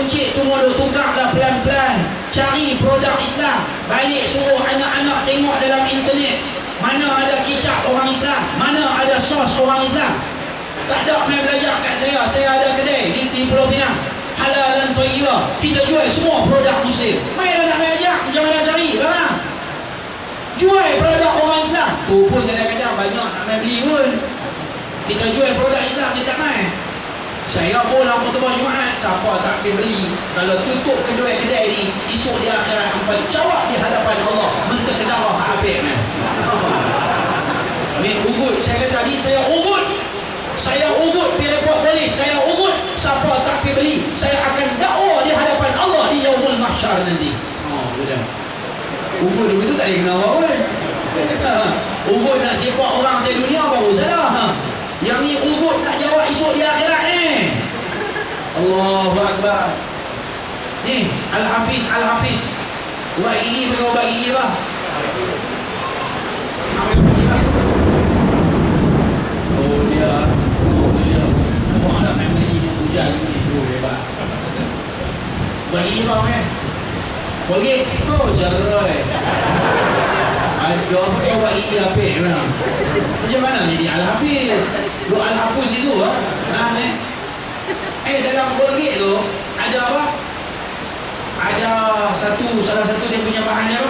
encik tu mau tukarlah pelan-pelan. Cari produk Islam. Balik suruh anak-anak tengok dalam internet. Mana ada kicap orang Islam, mana ada sos orang Islam. Tak ada main belajar kat saya. Saya ada kedai di Pulau Pinang, halal dan thayyibah. Kita jual semua produk Muslim. Mainlah nak main ajak macam mana cari barang. Jual produk orang Islam. Tu pun kadang-kadang banyak nak main beli pun. Kita jual produk Islam, dia tak main. Saya pun lah khutbah Jumaat, siapa tak pergi beli. Kalau tutup kedai-kedai ni, esok di akhirat hampa jawab di hadapan Allah. Menteri kedarah habis kan. Ni ugut, saya kata tadi saya ugut. Saya ugut pergi report polis, saya ugut. Siapa tak pergi beli, saya akan dakwa di hadapan Allah di yaumul mahsyar nanti. Oh, sudah. Ugut begitu tak boleh kenal pun. Ugut nak sepak orang di dunia baru salah. Yang ni ugut nak jawab esok di akhirat ni. Allahu Akbar. Ni Al-Hafiz ubat gigi pakai ubat gigi bah. Oh dia Orang nak main gigi hujan ni tu hebat. Ubat gigi bah kan. Colgate. Oh cerai. Ada pakai ubat gigi apik memang. Macam mana jadi Al-Hafiz? Lu Al-Hafiz itu dalam Colgate tu ada apa? Ada salah satu dia punya bahan apa?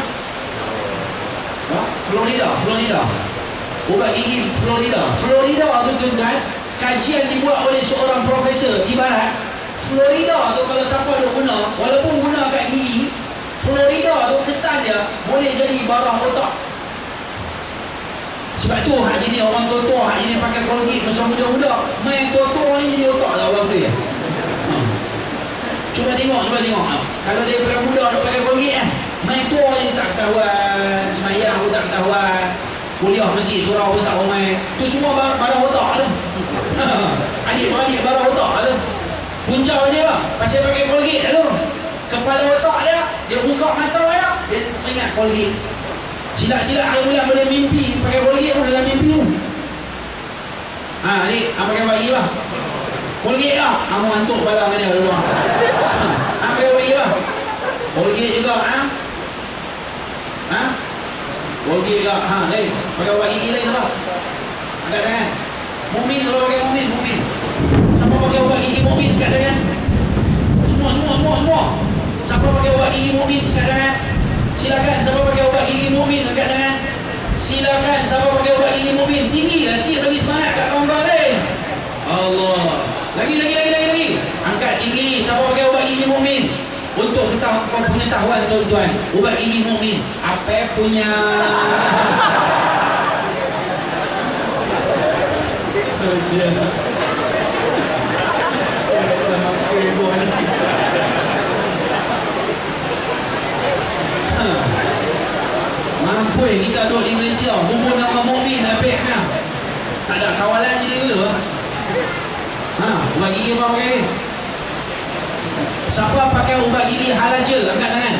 Florida. Ubat gigi Florida tu tuan-tuan, kajian dibuat oleh seorang profesor di barat. Florida tu kalau siapa nak guna, walaupun guna kat gigi, Florida tu kesan dia boleh jadi barah otak. Sebab tu hak jenis orang tua-tua, hak jenis pakai Colgate masa muda-muda, main tua-tua ni jadi otak lah orang tu ya. Cuba tengok. Kalau dia daripada muda nak pakai Colgate kan, main tua je tak ketahuan, semayang pun tak ketahuan, kuliah masjid surau pun tak ramai. Tu semua barang otak tu. Adik-beradik barang otak tu. Punca je lah, pasal pakai Colgate tu. Kepala otak dia buka mata dia teringat Colgate. Silap-silap hari bulan boleh mimpi pakai Colgate pun dalam mimpi pun. Ni pakai bagi lah Colgate lah. Kamu hantuk kepala mana dulu. Pakai bagi lah Colgate juga. Colgate juga. Lain pakai bagi gigi lain lah. Angkat tangan. Mukmin kalau pakai mukmin. Siapa pakai ubat gigi mukmin angkat tangan. Semua. Siapa pakai ubat gigi mukmin angkat tangan. Silakan siapa pakai ubat gigi mukmin angkat tangan. Silakan siapa pakai ubat gigi mukmin. Tinggi lah sikit bagi semangat kat kawan-kawan lain. Allah. Lagi. Angkat tinggi siapa pakai ubat gigi mukmin. Untuk pengetahuan tuan-tuan, ubat gigi mukmin apa punya mampu kita duduk di Malaysia, bumbung nama mukmin apik kan. Tak ada kawalan je dia ke? Ubat gigi apa pakai? Siapa pakai ubat gigi halal je? Angkat tangan.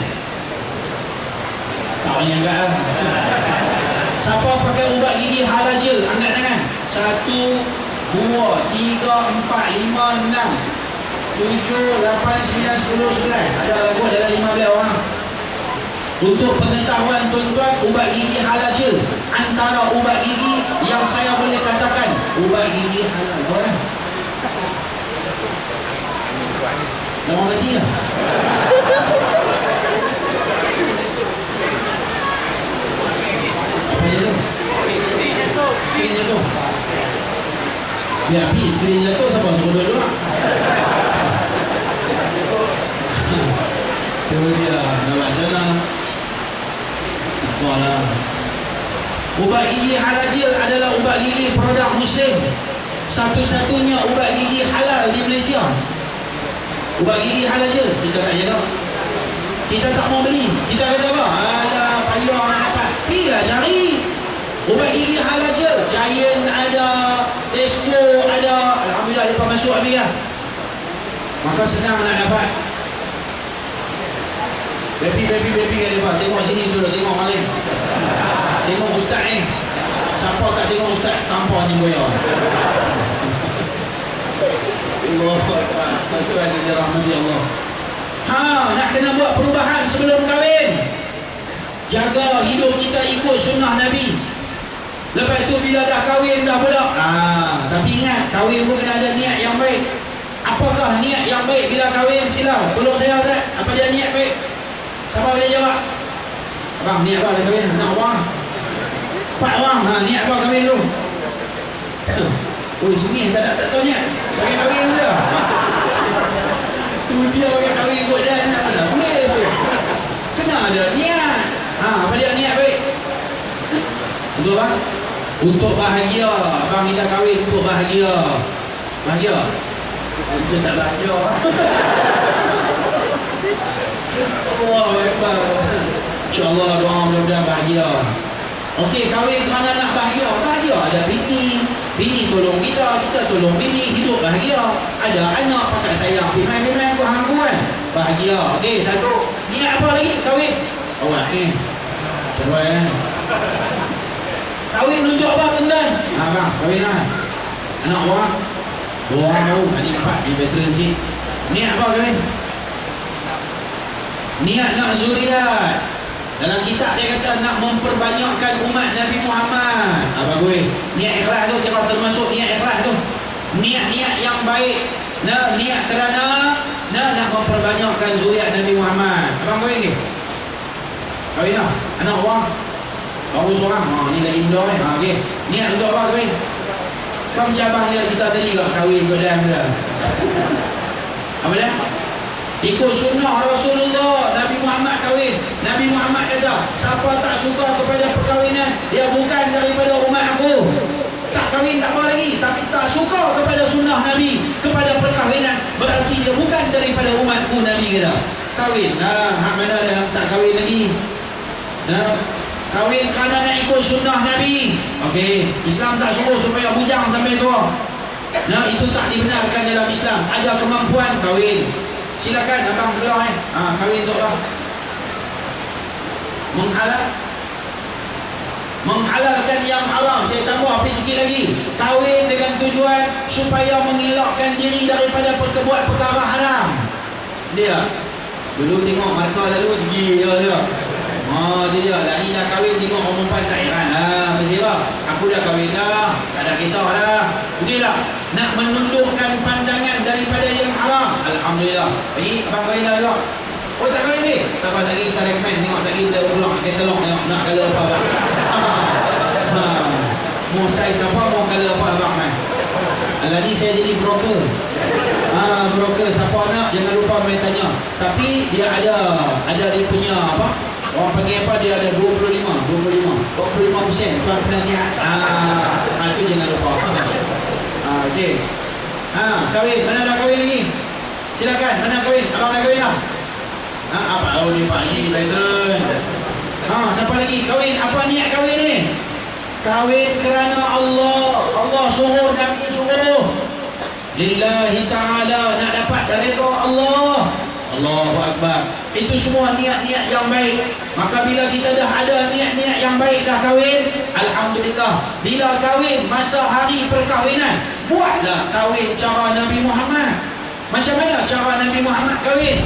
Tak boleh angkat lah. Siapa pakai ubat gigi halal je? Angkat tangan. 1, 2, 3, 4, 5, 6, 7, 8, 9, 10, 11. Ada lagu dalam 15 orang. Untuk pengetahuan tuan-tuan, ubat gigi halal je. Antara ubat gigi yang saya boleh katakan ubat gigi halal. Boleh? Nama mati lah. Apa je tu? Skrin jatuh. Biar api skrin jatuh siapa suruh duduk. Itu dia nak buat sana. Apalah. Ubat gigi halal adalah ubat gigi produk Muslim. Satu-satunya ubat gigi halal di Malaysia. Ubat gigi halal je, kita tak jaga. Kita tak mau beli. Kita kata apa? Alah, payah nak dapat. Pergilah cari. Ubat gigi halal je. Giant ada, Tesco ada. Alhamdulillah, lepas masuk habis lah. Maka senang nak dapat. Baby kan lepas. Tengok sini dulu, tengok maling. Tengok ustaz ni. Siapa tak tengok ustaz, tampar ni boya. Allah Tuhan yang dirahmati Allah. Nak kena buat perubahan sebelum kahwin. Jaga hidup kita ikut sunnah Nabi. Lepas tu bila dah kahwin dah pula, tapi ingat, kahwin pun kena ada niat yang baik. Apakah niat yang baik bila kahwin? Sila tolong saya Ustaz, apa dia niat baik? Siapa boleh jawab? Abang, niat apa dia kahwin? Nak orang? 4 orang, niat apa kahwin dulu? Oh, sini tak tahu niat. Bagi kahwin je. Tu dia bagi kahwin ikut dia. Boleh tu. Kena ada niat. Apa dia niat baik? Untuk apa? Untuk bahagia. Abang kita kahwin untuk bahagia. Bahagia? Kita tak bahagia. Allah Akbar. InsyaAllah doa mudah-mudahan bahagia. Okey, kahwin kerana nak bahagia. Bahagia ada bini. Bini tolong kita, kita tolong bini, hidup bahagia. Ada anak pakai sayang. Pimai-pimai aku hangku kan. Bahagia. Okey, satu. Niat apa lagi? Kahwin. Awak ni. Coba kahwin nunjuk apa tuan? Bang, kahwin lah. Anak orang. 2 orang baru. Adik 4 di veteran cik. Niat apa kahwin? Niat nak zuriat. Dalam kitab dia kata nak memperbanyakkan umat Nabi Muhammad. Bagus. Niat ikhlas tu kira termasuk niat ikhlas tu. Niat-niat yang baik. Niat kerana nak memperbanyakkan zuriat Nabi Muhammad. Abang kahwin ke? Kahwin lah. Anak orang. Baru seorang. Ni lagi muda ni. Okay. Niat untuk apa kahwin? Kau cabang dia kita tadi kat kahwin badan dia. Apa dia? Ikut sunnah Rasulullah. Nabi Muhammad kahwin. Nabi Muhammad kata, siapa tak suka kepada perkahwinan, dia bukan daripada umat aku. Tak kahwin tak apa lagi, tapi tak suka kepada sunnah Nabi, kepada perkahwinan, berarti dia bukan daripada umatku. Nabi kata kahwin. Hak mana dia tak kahwin lagi? Kahwin kerana nak ikut sunnah Nabi. Okey, Islam tak suruh supaya bujang sampai tua. Itu tak dibenarkan dalam Islam. Ada kemampuan kahwin. Silakan abang sebelah kahwin untuk apa? Menghalalkan yang haram. Saya tambah sikit lagi. Kahwin dengan tujuan supaya mengelakkan diri daripada buat perkara haram. Dia dulu tengok markah lalu gila dia. Dia lah ni dah kahwin, tengok orang perempuan tak heran. Mesti apa? Aku dah kahwin dah, tak ada kisah dah. Betul tak? Nak menundukkan pandangan daripada yang haram. Alhamdulillah. Lagi abang kahwin dah juga. Oh tak kahwin ni? Tak apa, lagi kita recommend. Tengok lagi kita berpulang katalog tengok nak colour apa abang. Mau size apa, mau colour apa abang kan? Alah ni saya jadi broker. Broker siapa nak jangan lupa boleh tanya. Tapi dia ada dia punya apa? Orang panggil apa, dia ada 25% tuan penasihat. Itu jangan lupa. Okey. Kahwin, mana dah kahwin lagi? Silakan, mana kahwin? Abang dah kahwin lah. Apa tahu ni Pak ni veteran. Siapa lagi? Kahwin, apa niat kahwin ni? Kahwin kerana Allah suruh dan suruh. Lillahi ta'ala, nak dapat redha Allah. Allahu Akbar. Itu semua niat-niat yang baik. Maka bila kita dah ada niat-niat yang baik dah kahwin, alhamdulillah. Bila kahwin, masa hari perkahwinan, buatlah kahwin cara Nabi Muhammad. Macam mana cara Nabi Muhammad kahwin?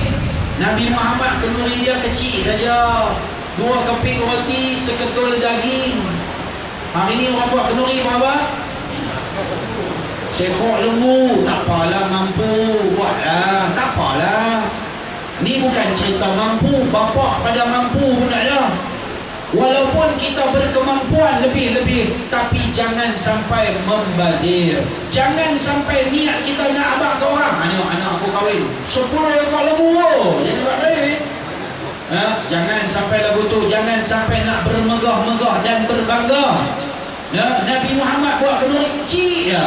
Nabi Muhammad kenduri dia kecil saja. 2 keping roti, seketul daging. Hari ni orang buat kenduri berapa? Sekok lembu. Tak apalah, mampu buatlah. Tak apalah. Ni bukan cerita mampu, bapak pada mampu pun tak ada. Walaupun kita berkemampuan lebih-lebih, tapi jangan sampai membazir. Jangan sampai niat kita nak abang ke orang. Anak aku kahwin 10 ekor lembu. Jadi buat baik. Jangan sampai lagu tu. Jangan sampai nak bermegah-megah dan berbangga. Nabi Muhammad buat kenduri kecil je.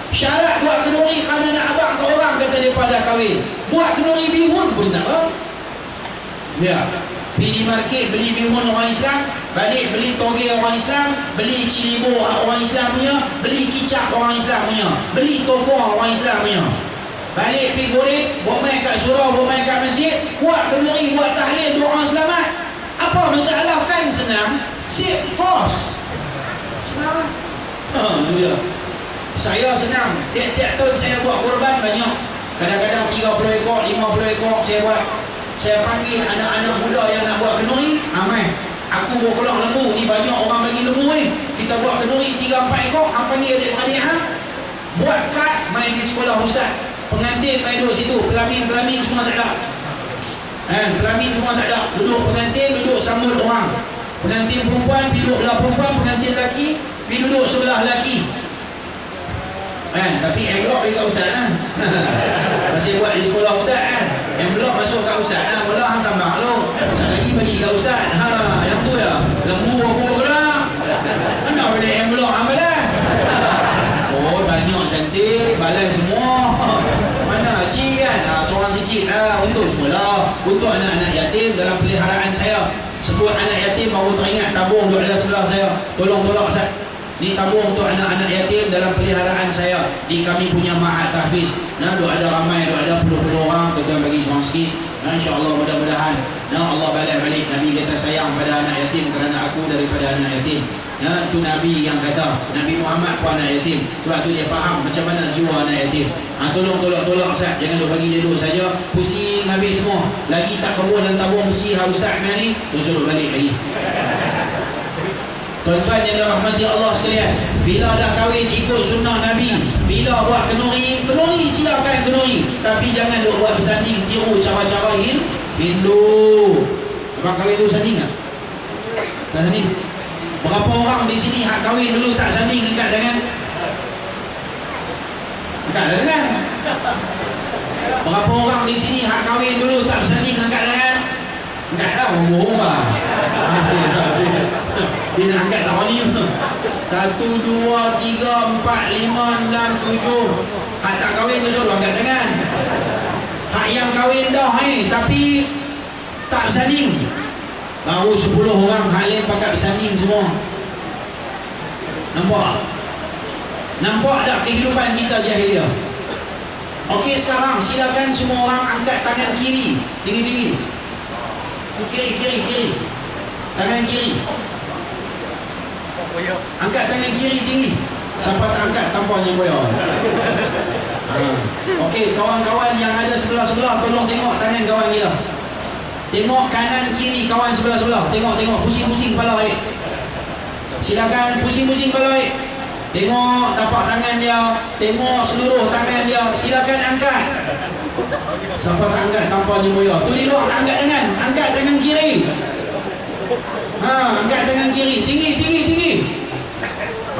Syarat buat kenduri kerana nak abang ke orang, kata dia pada kahwin. Buat kenduri bihun pun tak apa. Pergi market beli bihun orang Islam, balik beli toge orang Islam, beli cilibo orang Islam punya, beli kicap orang Islam punya, beli tokor orang Islam punya. Balik pergi goreng, buat main kat surau, buat main kat masjid, buat kenduri, buat tahlil, doa selamat. Apa masalah? Kan senang. Save cost. Senang. Itu dia. Saya senang. Tiap-tiap tahun saya buat korban banyak. Kadang-kadang 30 ekor, 50 ekor saya buat. Saya panggil anak-anak muda yang nak buat kenduri, amai. Aku bawa keluar lembu, ni banyak orang bagi lembu ni. Kita buat kenduri 3-4 ekor, hang panggil adik-adik hang. Buat kad, main di sekolah ustaz. Pengantin main duduk situ, pelamin semua tak ada. Pelamin semua tak ada. Duduk pengantin, duduk sambut orang. Pengantin perempuan, duduk belah perempuan, pengantin lelaki, duduk sebelah lelaki. Tapi elok bagi kat ustaz lah. Masih buat di sekolah ustaz kan. Yang belum masuk kat ustaz lah. Mula hang sambak tu. Sekali lagi bagi kat ustaz. Yang tu ya. Lembu apa pula. Mana boleh yang belum hang balas. Oh banyak cantik. Balas semua. Mana haji kan. Seorang sikit lah. Untuk semula. Untuk anak-anak yatim dalam peliharaan saya. Sebut anak yatim baru teringat tabung duduk dalam sebelah saya. Tolong ustaz. Ni tabung untuk anak-anak yatim dalam peliharaan saya. Di kami punya ma'at tahfiz. Duk ada ramai, duk ada puluh-puluh orang. Tuan bagi seorang sikit. InsyaAllah mudah-mudahan Allah balik. Nabi kata sayang pada anak yatim kerana aku daripada anak yatim. Itu Nabi yang kata. Nabi Muhammad pun anak yatim. Sebab tu dia faham macam mana jiwa anak yatim. Tolong Ustaz. Jangan duk bagi dia duduk saja. Pusing habis semua. Lagi tak kebun dan tabung besi Ustaz ni. Tu suruh balik lagi. Tuan-tuan yang dirahmati Allah sekalian, bila dah kahwin ikut sunnah Nabi, bila buat kenduri silakan kenduri, tapi jangan duk buat bersanding tiru cara-cara Hindu. Abang kahwin dulu sanding tak? Tak sanding? Berapa orang di sini hak kahwin dulu tak sanding angkat tangan? Angkat tangan. Berapa orang di sini hak kahwin dulu tak bersanding angkat tangan? Angkat dah, bohong lah. Dia nak angkat tak ni. 1, 2, 3, 4, 5, 6, 7. Hak tak kahwin tu suruh angkat tangan. Hak yang kahwin dah tapi tak bersanding, baru 10 orang. Hak lain pakai bersanding semua. Nampak tak kehidupan kita jahiliah? Okey, sekarang silakan semua orang angkat tangan kiri tinggi-tinggi. Kiri. Tangan kiri. Angkat tangan kiri tinggi. Siapa tak angkat tampaknya boya. Okey, kawan-kawan yang ada sebelah-sebelah, tolong tengok tangan kawan kita. Tengok kanan kiri kawan sebelah-sebelah. Tengok pusing-pusing kepala baik. Silakan pusing-pusing kepala baik. Tengok tapak tangan dia, tengok seluruh tangan dia. Silakan angkat. Siapa tak angkat tampaknya boya. Tu di luar angkat tangan kiri. Angkat tangan kiri. Tinggi.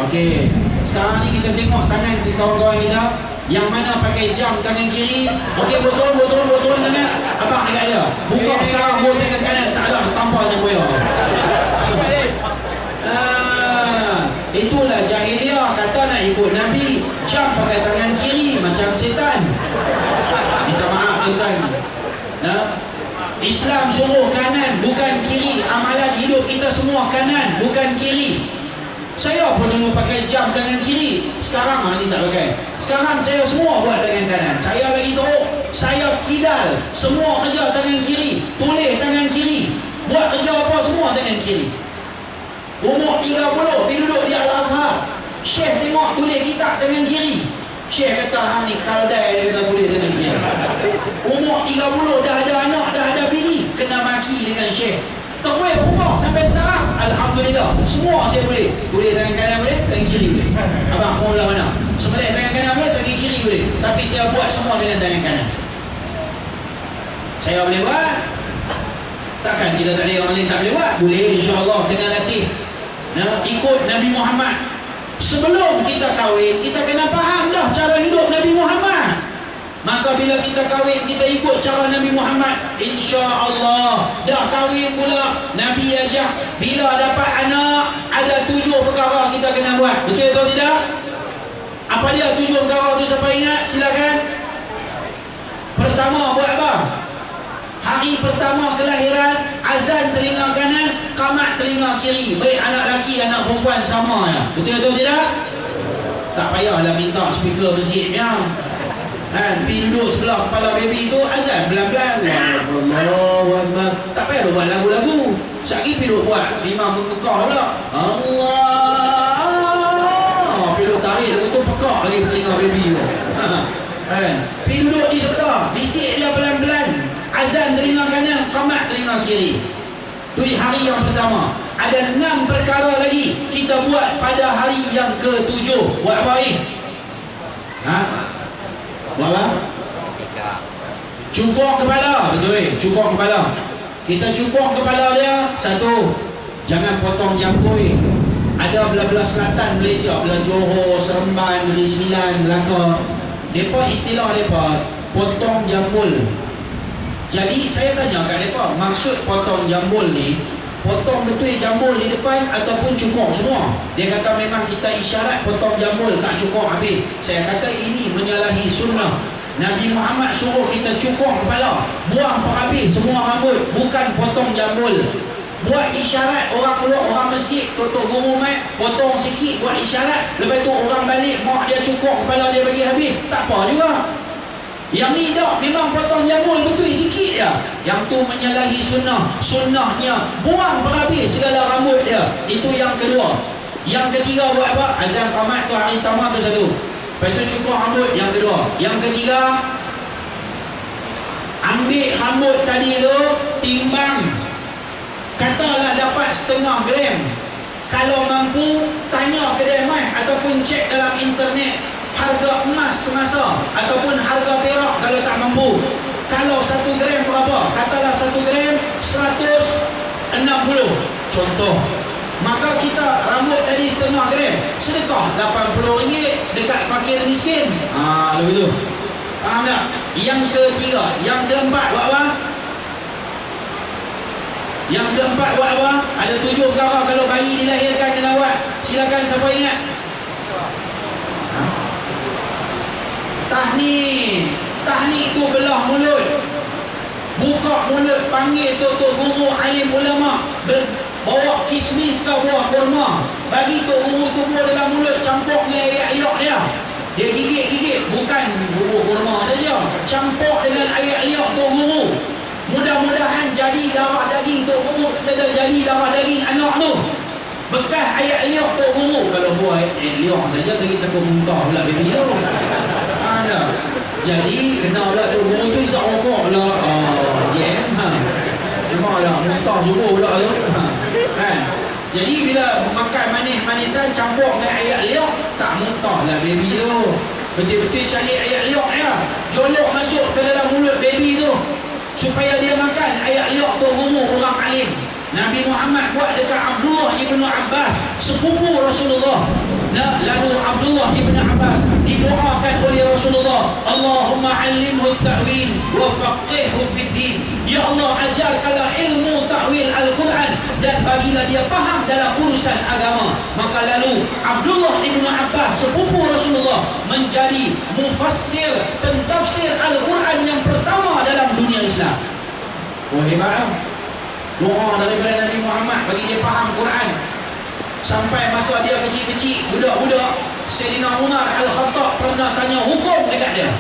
Okey. Sekarang ni kita tengok tangan kawan-kawan kita. Yang mana pakai jam tangan kiri. Okey, betul tangan. Abang agak dia. Buka sekarang buat tangan kanan. Tak ada tampaknya boya. Itulah jahiliah. Kata nak ikut Nabi, jam pakai tangan kiri macam setan. Minta maaf tuan. Islam suruh kanan bukan kiri. Amalan hidup kita semua kanan bukan kiri. Saya pun dulu pakai jam tangan kiri. Sekarang ni tak pakai. Sekarang saya semua buat tangan kanan. Saya lagi teruk. Saya kidal. Semua kerja tangan kiri. Tulis tangan kiri. Buat kerja apa semua tangan kiri. Umur 30 dia duduk di Al-Azhar. Syekh tengok tulis kitab tangan kiri. Syekh kata ni kaldai dia kata tulis tangan kiri. Umur 30 dah ada anak, dah ada bini, kena maki dengan Syekh. Terus berubah sampai sekarang. Alhamdulillah. Semua saya boleh. Boleh tangan kanan boleh, tangan kiri boleh. Abang mula mana? Sebenarnya tangan kanan boleh, tangan kiri boleh. Tapi saya buat semua dengan tangan kanan. Saya boleh buat. Takkan kita tak boleh, orang lain tak boleh buat? Boleh, insya-Allah. Kena latih. Ikut Nabi Muhammad. Sebelum kita kahwin, kita kena faham dah cara hidup Nabi Muhammad. Maka bila kita kahwin, kita ikut cara Nabi Muhammad, insya-Allah. Dah kahwin pula, Nabi ajak bila dapat anak, ada 7 perkara kita kena buat. Betul atau tidak? Apa dia 7 perkara tu? Siapa ingat? Silakan. Pertama, buat apa? Hari pertama kelahiran, azan telinga kanan, qamat telinga kiri. Baik anak lelaki, anak perempuan sama ya. Betul atau tidak? Tak payahlah minta speaker masjid ya. Pergi duduk sebelah kepala baby tu, azan belan-belan. Allahu Akbar. Tak payah buat lagu-lagu. Sekali pergi duduk buat Imam Mekah pula. Allah. Pergi duduk tarik lagu tu pekak lagi telinga baby tu. Pergi duduk di sebelah, bisik dia pelan-pelan. Azan telinga kanan, sebelah kiri. Itu hari yang pertama. Ada 6 perkara lagi kita buat pada hari yang ke-7. Buat apa ni? Buat apa? Cukur kepala. Betul. Cukur kepala. Kita cukur kepala dia. Satu, jangan potong jambul. Ada belah-belah selatan Malaysia, belah Johor, Seremban, Negeri Sembilan, Melaka, mereka istilah mereka potong jambul. Jadi saya tanya kat mereka, maksud potong jambul ni, potong betul jambul di depan ataupun cukur semua? Dia kata memang kita isyarat potong jambul, tak cukur habis. Saya kata ini menyalahi sunnah. Nabi Muhammad suruh kita cukur kepala, buang habis semua rambut, bukan potong jambul. Buat isyarat, orang keluar, orang masjid, tutup guru mat, potong sikit, buat isyarat. Lepas tu orang balik, mak dia cukur kepala dia bagi habis. Tak apa juga. Yang ni tak, memang potong jambul betul sikit je. Yang tu menyalahi sunnah. Sunnahnya buang habis segala rambut dia. Itu yang kedua. Yang ketiga buat apa? Azan qamat tu hari pertama tu satu. Lepas tu cukur rambut yang kedua. Yang ketiga, ambil rambut tadi tu, timbang. Katalah dapat 0,5 gram. Kalau mampu, tanya kedai emas ataupun cek dalam internet harga emas semasa ataupun harga perak kalau tak mampu. Kalau 1 gram berapa? Katalah 1 gram 160 contoh. Maka kita rambut tadi 0,5 gram, sedekah RM80 dekat fakir miskin. Begitu. Faham tak? Yang ketiga. Yang keempat buat apa? Yang keempat buat apa? Ada 7 perkara kalau bayi dilahirkan kena buat. Silakan siapa ingat? Tahnik. Tahnik tu belah mulut. Buka mulut, panggil tutup guru alim ulama. Bawa kismis ke buah kurma. Bagi tu guru tubuh dalam mulut, campur dengan air liok dia. Dia gigit-gigit. Bukan bubur kurma saja. Campur dengan air liok tu guru. Mudah-mudahan jadi darah daging tu guru, jadi darah daging anak tu. Bekas air liok tu guru. Kalau buah air liok saja bagi takut muntah pula baby tu. Ada. Jadi kena pula tu guru tu isap rokok pula. Jam. Memanglah muntah subuh pula tu. Kan? Jadi bila makan manis-manisan campur dengan air liok, tak muntah lah baby tu. Betul-betul cari air liok ya. Jolok masuk ke dalam mulut baby tu supaya dia makan air liok tu guru orang alim. Nabi Muhammad buat dekat Abdullah ibn Abbas, sepupu Rasulullah. Lalu Abdullah ibn Abbas didoakan oleh Rasulullah, Allahumma alimhu ta'wil wa faqihhu fid din. Ya Allah, ajarkanlah ilmu ta'wil Al-Quran dan bagilah dia faham dalam urusan agama. Maka lalu Abdullah ibn Abbas, sepupu Rasulullah, menjadi mufassir, pentafsir Al-Quran yang pertama dalam dunia Islam. Hebat. Doa daripada Nabi Muhammad bagi dia faham Quran. Sampai masa dia kecil-kecil, budak-budak, Sayyidina Umar Al-Khattab pernah tanya hukum dekat dia.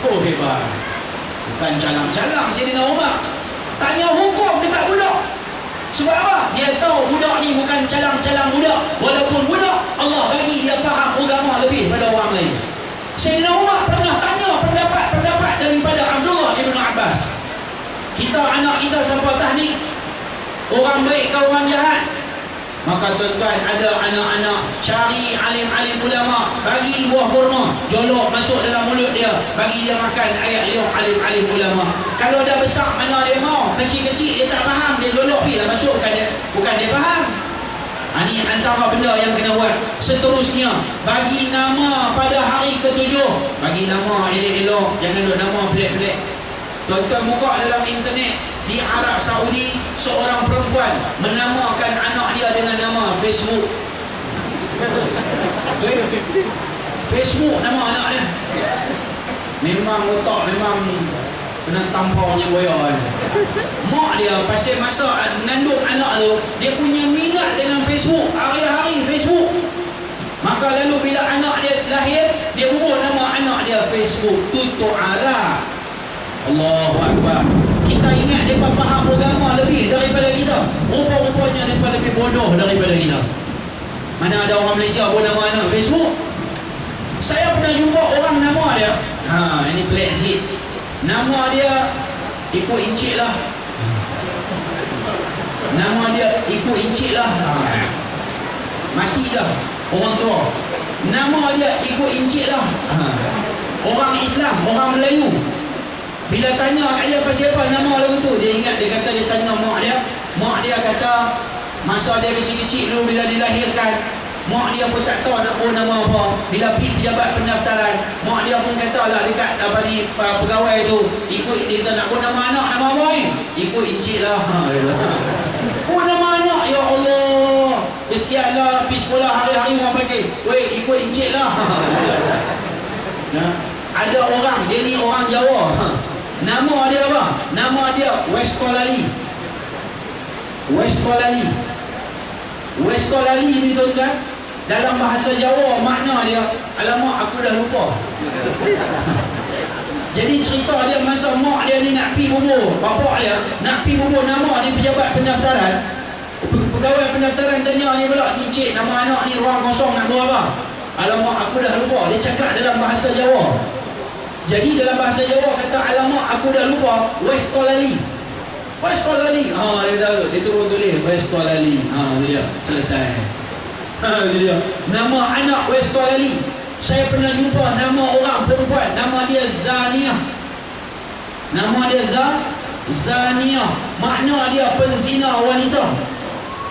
Hebat. Bukan calang-calang Sayyidina Umar, tanya hukum dekat budak. Sebab apa? Dia tahu budak ni bukan calang-calang budak. Walaupun budak, Allah bagi dia faham agama lebih pada orang lain. Sayyidina Umar pernah tanya pendapat-pendapat daripada Abdullah ibn Abbas. Kita anak kita sampai tahnik, orang baik ke orang jahat? Maka tuan-tuan, ada anak-anak cari alim-alim ulama, bagi buah kurma, jolok masuk dalam mulut dia, bagi dia makan ayat liuk alim-alim ulama. Kalau dah besar mana dia mau? Kecil-kecil dia tak faham, dia jolok pergi lah masuk, bukan dia faham. Ini antara benda yang kena buat. Seterusnya, bagi nama pada hari ke-7. Bagi nama elok-elok, jangan duk nama pelik-pelik. Tuan-tuan buka dalam internet, di Arab Saudi, seorang perempuan menamakan anak dia dengan nama Facebook. Facebook nama anak dia. Memang otak memang kena tampaunya boyan. Mak dia pasal masa mengandung anak tu, dia punya minat dengan Facebook, hari-hari Facebook. Maka lalu bila anak dia lahir, dia ubah nama anak dia Facebook Tutu Arab. Allahu Akbar. Kita ingat mereka faham agama lebih daripada kita. Rupa-rupanya mereka lebih bodoh daripada kita. Mana ada orang Malaysia pun nama anak Facebook. Saya pernah jumpa orang nama dia, ini pelik sikit. Nama dia ikut encik lah, Nama dia ikut encik lah. Mati dah orang tua. Nama dia ikut encik lah. Orang Islam, orang Melayu, bila tanya kat dia pasal apa nama lagu tu, dia ingat, dia kata dia tanya mak dia. Mak dia kata masa dia kecil-kecil dulu bila dilahirkan, mak dia pun tak tahu nak pun nama apa. Bila pergi pejabat pendaftaran, mak dia pun kata lah dekat apa di pegawai tu, ikut dia kata nak pun nama anak, nama apa ni? Ikut encik lah. Oh nama anak, ya Allah, kesian lah, pergi sekolah hari-hari orang panggil, weh ikut encik lah. Nah, ada orang, dia ni orang Jawa, nama dia apa? Nama dia Westkolali. Westkolali. Westkolali ni tuan-tuan, dalam bahasa Jawa makna dia, alamak aku dah lupa. Jadi cerita dia masa mak dia ni nak pi bubur, bapak dia nak pi bubur nama di pejabat pendaftaran. Pegawai pendaftaran tanya ni pula, ni cik nama anak ni ruang kosong nak buat apa? Alamak aku dah lupa. Dia cakap dalam bahasa Jawa. Jadi dalam bahasa Jawa kata alamak aku dah lupa. Westkolali. Westkolali. Dia tahu. Dia turun tulis Westkolali. Dia selesai. Dia nama anak Westkolali. Saya pernah jumpa nama orang perempuan, nama dia Zaniah. Nama dia Zaniah. Makna dia penzina wanita.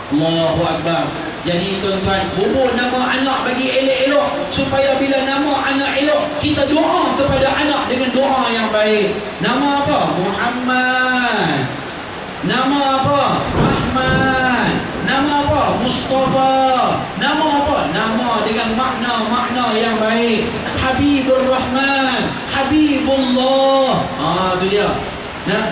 Allahu Akbar. Jadi tuan-tuan, bubur nama anak bagi elok-elok, supaya bila nama anak elok, kita doa kepada anak dengan doa yang baik. Nama apa? Muhammad. Nama apa? Rahman. Nama apa? Mustafa. Nama apa? Nama dengan makna-makna yang baik. Habibur Rahman, Habibullah. Itu dia.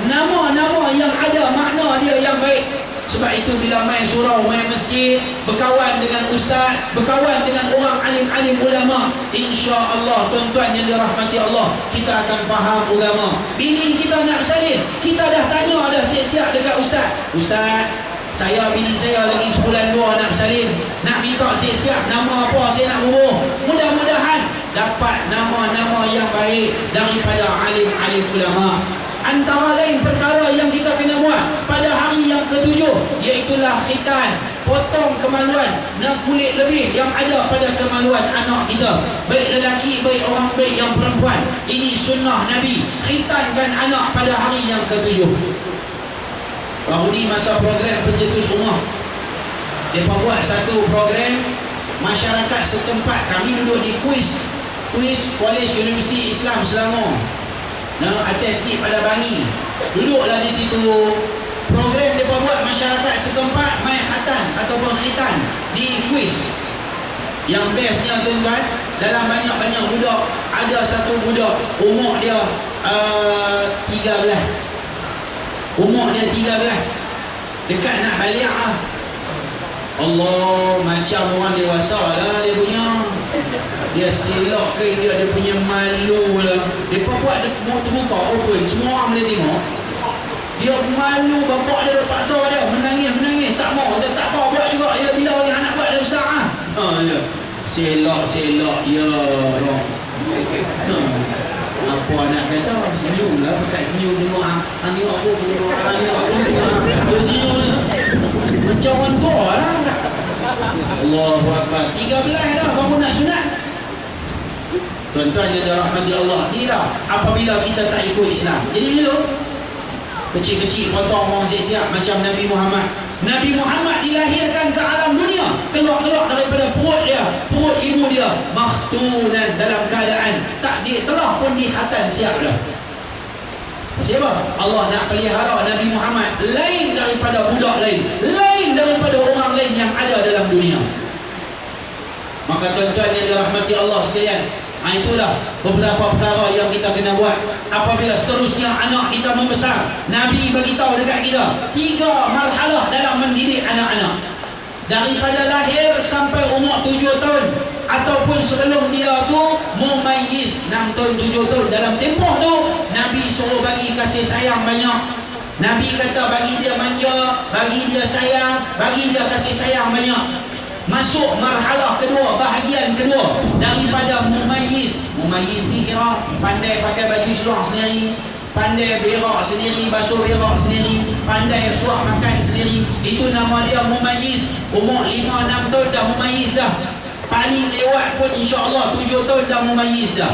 Nama-nama yang ada makna dia yang baik. Sebab itu bila main surau, main masjid, berkawan dengan ustaz, berkawan dengan orang alim-alim ulama, insya-Allah tuan-tuan yang dirahmati Allah, kita akan faham agama. Bini kita nak bersalin, kita dah tanya dah siap-siap dekat ustaz. Ustaz, saya bini saya lagi sebulan 2 nak bersalin, nak minta siap-siap nama apa saya nak bubur. Mudah-mudahan dapat nama-nama yang baik daripada alim-alim ulama. Antara lain perkara yang kita kena buat pada hari yang ke-7, iaitulah khitan, potong kemaluan dan kulit lebih yang ada pada kemaluan anak kita, baik lelaki, baik orang, baik yang perempuan. Ini sunnah Nabi, khitankan anak pada hari yang ke-7. Baru ni masa program pencetus rumah, mereka buat satu program masyarakat setempat. Kami duduk di kuis College Universiti Islam Selangor, Atesi pada Bangi. Duduklah di situ. Program mereka buat masyarakat setempat main khatan ataupun khitan di kuis. Yang bestnya tuan-tuan, dalam banyak-banyak budak, ada satu budak umur dia 13. Umur dia 13, dekat nak balik Allah, macam orang dewasa lah dia punya. Dia silap ke dia punya malu lah. Dia buat mau terbuka open, semua orang boleh tengok. Dia malu, bapak dia paksa dia menangis, tak mau, dia tak mau buat juga. Ya bila orang anak buat dia besar ya. Silap ya. Apa nak kata, senyum lah, pakai senyum tengok tengok aku dia senyum lah macam orang tua lah. Allahu Akbar. 13 dah baru nak sunat. Tuan-tuan yang dirahmati Allah, ni lah apabila kita tak ikut Islam. Jadi dulu kecil-kecil potong orang siap-siap macam Nabi Muhammad. Nabi Muhammad dilahirkan ke alam dunia, keluar daripada perut dia, perut ibu dia, makhtunan, dalam keadaan takdir telah pun dikhatan siap dah. Siapa? Allah nak pelihara Nabi Muhammad lain daripada budak lain, lain daripada orang lain yang ada dalam dunia. Maka tuan-tuan yang dirahmati Allah sekalian, itulah beberapa perkara yang kita kena buat apabila seterusnya anak kita membesar. Nabi beritahu dekat kita 3 marhalah dalam mendidik anak-anak, daripada lahir sampai umur 7 tahun ataupun sebelum dia tu mumayyiz 6 tahun 7 tahun. Dalam tempoh tu Nabi suruh bagi kasih sayang banyak. Nabi kata bagi dia manja, bagi dia sayang, bagi dia kasih sayang banyak. Masuk marhalah kedua, bahagian kedua daripada mumayyiz. Mumayyiz ni kira pandai pakai baju seluar sendiri, pandai berak sendiri, basuh berak sendiri, pandai suap makan sendiri. Itu nama dia mumayyiz. Umur 5-6 tahun dah mumayyiz dah. Paling lewat pun insya-Allah 7 tahun dah mumayyiz dah.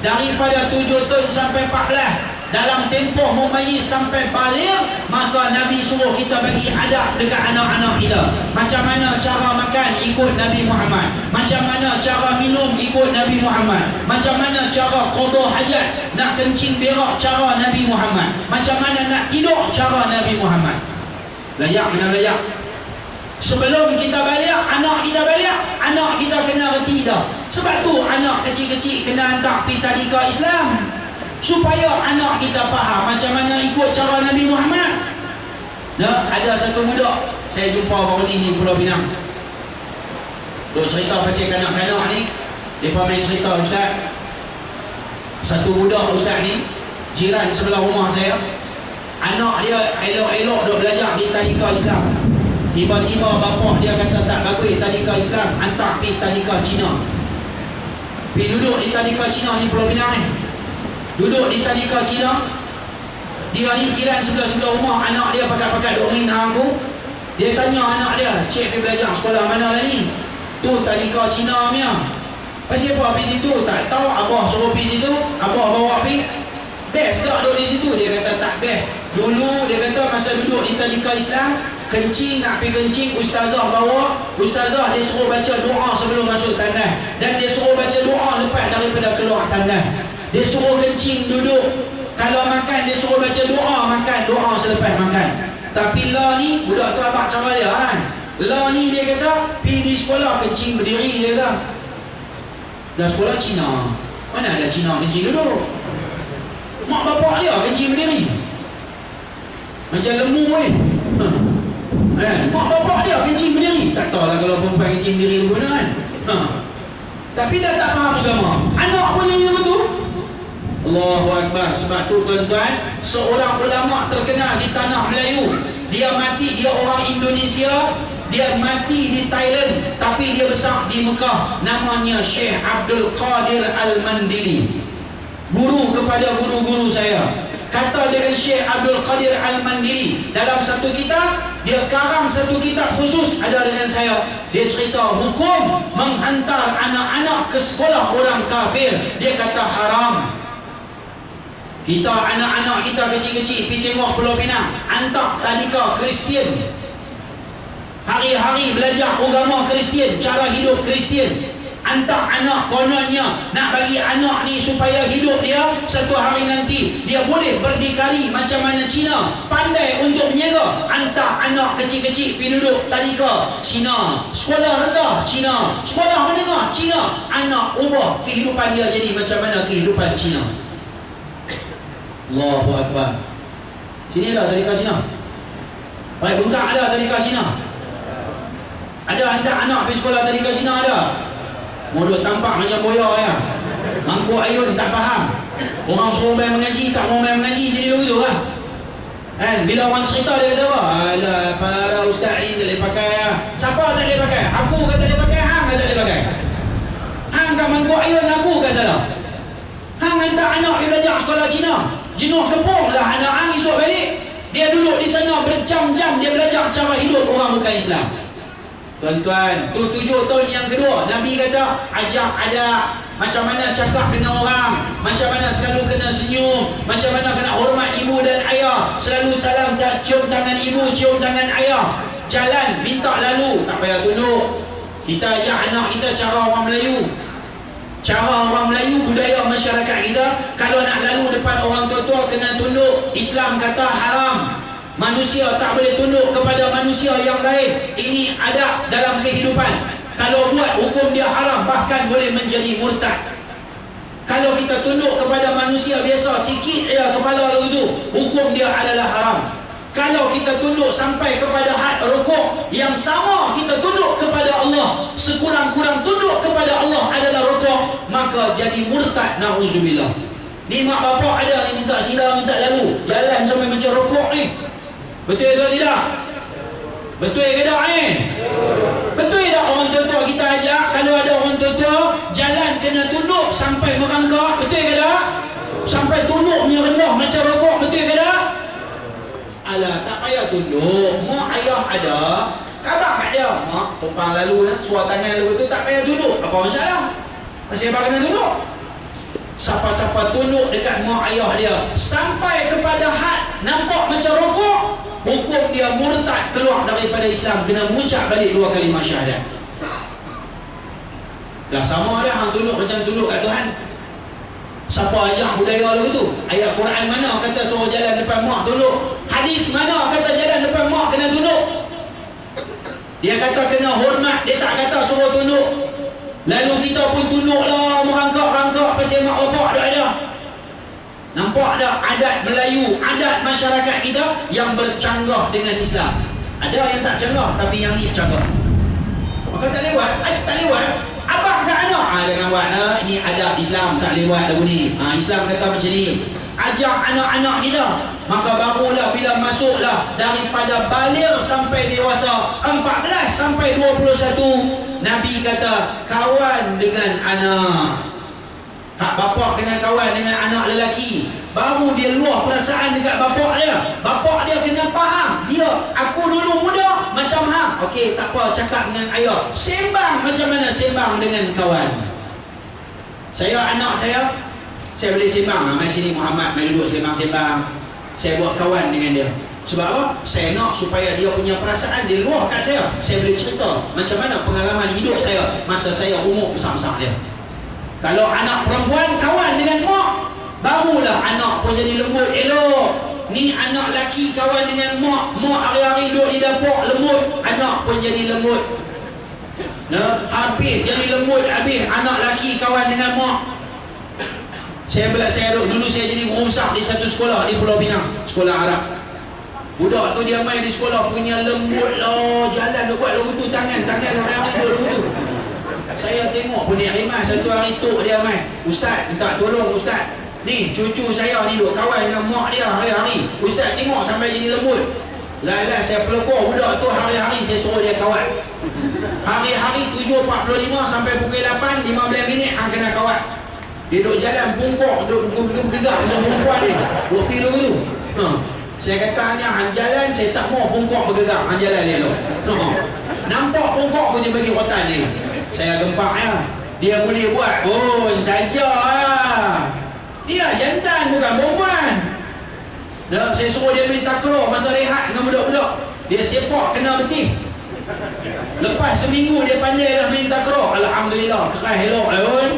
Daripada 7 tahun sampai 14, dalam tempoh mumayyiz sampai balik, maka Nabi suruh kita bagi adab dekat anak-anak kita. Macam mana cara makan, ikut Nabi Muhammad. Macam mana cara minum, ikut Nabi Muhammad. Macam mana cara qada hajat, nak kencing berak, cara Nabi Muhammad. Macam mana nak tidur, cara Nabi Muhammad. Layak mana layak. Sebelum kita balik, anak kita kena reti dah. Sebab tu anak kecil-kecil kena hantar pergi tadika Islam, supaya anak kita faham macam mana ikut cara Nabi Muhammad. Nah, ada satu budak saya jumpa baru ni di Pulau Pinang. Duk cerita pasal kanak-kanak ni, depa main cerita ustaz. Satu budak ustaz ni, jiran sebelah rumah saya, anak dia elok-elok duk belajar di tadika Islam. Tiba-tiba bapak dia kata tak bagus tadika Islam, hantar pergi tadika Cina. Pergi duduk di tadika Cina ni Pulau Pinang ni. Duduk di tadika Cina. Dia ni jiran sebelah-sebelah rumah, anak dia pakat-pakat duk main dengan aku. Dia tanya anak dia, cik dia belajar sekolah mana lah ni? Tu tadika Cina punya. Pasal apa pergi situ? Tak tahu, abah suruh pergi situ, abah bawa pergi. Best tak duduk di situ? Dia kata tak best. Dulu dia kata masa duduk di tadika Islam, kencing, nak pergi kencing, ustazah bawa. Ustazah dia suruh baca doa sebelum masuk tandas, dan dia suruh baca doa lepas daripada keluar tandas. Dia suruh kencing duduk. Kalau makan dia suruh baca doa, makan doa selepas makan. Tapi lah ni, budak tu abang cara dia kan. Lah ni dia kata pergi di sekolah kencing berdiri, dia kata. Dah sekolah Cina, mana ada Cina kencing duduk. Mak bapak dia kencing berdiri, macam lembu weh. Mak bapak dia kencing berdiri. Tak tahulah kalau perempuan kencing berdiri guna kan. Tapi dah tak faham agama. Anak pun yang begitu. Allahu Akbar. Sebab tu tuan-tuan, seorang ulama terkenal di tanah Melayu, dia mati, dia orang Indonesia, dia mati di Thailand, tapi dia besar di Mekah. Namanya Syekh Abdul Qadir Al-Mandili. Guru kepada guru-guru saya. Kata dengan Syekh Abdul Qadir Al-Mandili, dalam satu kitab, dia karang satu kitab khusus ada dengan saya. Dia cerita hukum menghantar anak-anak ke sekolah orang kafir. Dia kata haram. Kita anak-anak kita kecil-kecil pergi tengok Pulau Pinang, hantar tadika Kristian, hari-hari belajar agama Kristian, cara hidup Kristian. Hantar anak, kononnya nak bagi anak ni supaya hidup dia satu hari nanti dia boleh berdikari macam mana Cina, pandai untuk menjaga. Hantar anak kecil-kecil pergi duduk tadika Cina, sekolah rendah Cina, sekolah menengah Cina. Anak ubah kehidupan dia jadi macam mana kehidupan Cina. Allahu Akbar. Sini ada tadika Cina. Baik Bungkak ada tadika Cina. Ada hantar anak pergi sekolah tadika Cina ada. Modok tampak macam boya ya. Mangkuk ayun tak faham. Orang suruh main mengaji, tak mau main mengaji, jadi begitu lah. Kan bila orang cerita dia kata apa? Alah, para ustaz ni tak boleh pakai lah. Siapa tak boleh pakai? Aku kata tak boleh pakai, hang kata tak boleh pakai. Hang kan mangkuk ayun, aku kan salah. Hang hantar anak dia belajar sekolah Cina, jenuh kepung lah anak hang esok balik. Dia duduk di sana berjam-jam dia belajar cara hidup orang bukan Islam. Tuan-tuan, tu 7 tahun yang kedua, Nabi kata ajak ada macam mana cakap dengan orang, macam mana selalu kena senyum, macam mana kena hormat ibu dan ayah, selalu salam, cium tangan ibu, cium tangan ayah, jalan minta lalu, tak payah tunduk. Kita ajak anak kita cara orang Melayu. Cara orang Melayu, budaya masyarakat kita, kalau nak lalu depan orang tua-tua kena tunduk. Islam kata haram. Manusia tak boleh tunduk kepada manusia yang lain. Ini adab dalam kehidupan. Kalau buat hukum dia haram, bahkan boleh menjadi murtad. Kalau kita tunduk kepada manusia biasa, sikit ya kepala begitu, hukum dia adalah haram. Kalau kita tunduk sampai kepada had rukuk yang sama kita tunduk kepada Allah, sekurang-kurang tunduk kepada Allah adalah rukuk, maka jadi murtad, na'udzubillah. Ni mak bapak ada ni minta sila, minta lalu, jalan sampai macam rukuk ni. Betul ke tidak? Betul ke tak ni? Betul tak orang tua-tua kita ajak, kalau ada orang tua-tua jalan kena tunduk sampai merangkak, betul ke tak? sampai tunduknya rendah macam rokok, betul ke tak? Alah, tak payah tunduk. Mak ayah ada, khabar kat dia, mak tumpang lalu suar tangan lalu tu, tak payah tunduk. Apa masalah? Masih apa kena tunduk? Siapa-siapa tunduk dekat mak ayah dia sampai kepada had nampak macam rokok, hukum dia murtad, keluar daripada Islam, kena mengucap balik 2 kalimah syahadat. Dah sama dah hang tunduk macam tunduk kat Tuhan. Siapa ajak budaya lu tu? Ayat Quran mana kata suruh jalan depan mak tunduk? Hadis mana kata jalan depan mak kena tunduk? Dia kata kena hormat, dia tak kata suruh tunduk. Lalu kita pun tunduklah, merangkak-rangkak pasal mak bapak dah ada. Nampak tak adat Melayu, adat masyarakat kita yang bercanggah dengan Islam? Ada yang tak canggah, tapi yang ni canggah. Maka tak lewat, tak lewat. Abah kat anak, jangan buat ini adab Islam, tak lewat lagu ni. Islam kata macam ni. Ajak anak-anak kita, maka barulah bila masuklah daripada baligh sampai dewasa 14 sampai 21, Nabi kata kawan dengan anak. Hak bapak kena kawan dengan anak lelaki, baru dia luah perasaan dekat bapak dia. Bapak dia kena faham dia, aku dulu muda macam hang. Okey, tak apa, cakap dengan ayah, sembang macam mana sembang dengan kawan. Saya anak saya boleh sembang. Mai sini Muhammad, mai duduk sembang-sembang. Saya buat kawan dengan dia. Sebab apa? Saya nak supaya dia punya perasaan dia luah kat saya. Saya boleh cerita macam mana pengalaman hidup saya masa saya umur besar-besar dia. Kalau anak perempuan kawan dengan mak, barulah anak pun jadi lembut, elok. Ni anak lelaki kawan dengan mak, mak hari-hari duduk di dapur lembut, anak pun jadi lembut. Habis jadi lembut, habis anak lelaki kawan dengan mak. Dulu saya jadi guru besar di satu sekolah di Pulau Pinang, sekolah Arab. Budak tu dia main di sekolah punya lembut lah, jalan dia buat lagu tu, tangan hari-hari tu lagu tu. Saya tengok pun dia rimah. Satu hari tok dia main, ustaz minta tolong ustaz, ni cucu saya ni duk kawan dengan mak dia hari-hari, ustaz tengok sampai jadi lembut. Lah saya pelukor budak tu, hari-hari saya suruh dia kawan. Hari-hari 7.45 sampai pukul 8, 15 minit hang kena kawan. Dia duk jalan bungkuk, duk gerak dengan perempuan ni, bukti dulu. Saya kata hanya hang jalan, saya tak mau bungkuk bergerak, hang jalan dia tu. Nampak bungkuk pun dia bagi rotan ni. Saya gempak ya. Dia boleh buat pun saja lah. Dia jantan bukan perempuan. Saya suruh dia main takraw masa rehat dengan budak-budak. Dia sepak kena betis. Lepas seminggu dia pandai dah main takraw. Alhamdulillah, keras elok pun.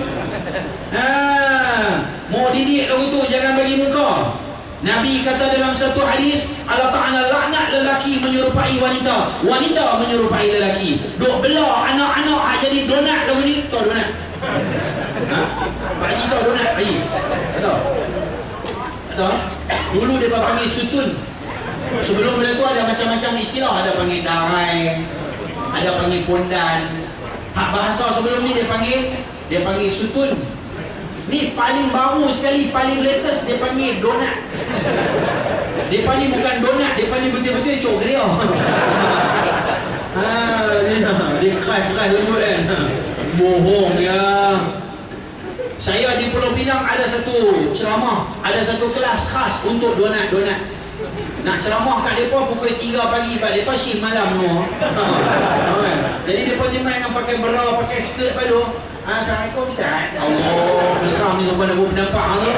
Mau didik lagu tu jangan bagi muka. Nabi kata dalam satu hadis, Allah Ta'ala laknat lelaki menyerupai wanita, wanita menyerupai lelaki. Duk belah anak-anak jadi donat lagu ni. Tahu donat? Pak Haji tahu donat? Pak Haji? Tahu? Tahu? Dulu dia panggil sutun. Sebelum benda tu ada macam-macam istilah. Ada panggil darai, ada panggil pondan. Hak bahasa sebelum ni dia panggil sutun. Ni paling baru sekali, paling latest, dia panggil donat. Dia panggil bukan donat, dia panggil betul-betul cok dia. Dia keras-keras lembut kan. Bohong ya. Saya di Pulau Pinang ada satu ceramah, ada satu kelas khas untuk donat-donat. Nak ceramah kat mereka pukul 3 pagi, mereka shift malam semua. Jadi mereka je main pakai bra, pakai skirt padu. Assalamualaikum Ustaz. Allah, geram ni sampai nak buat pendapat tu.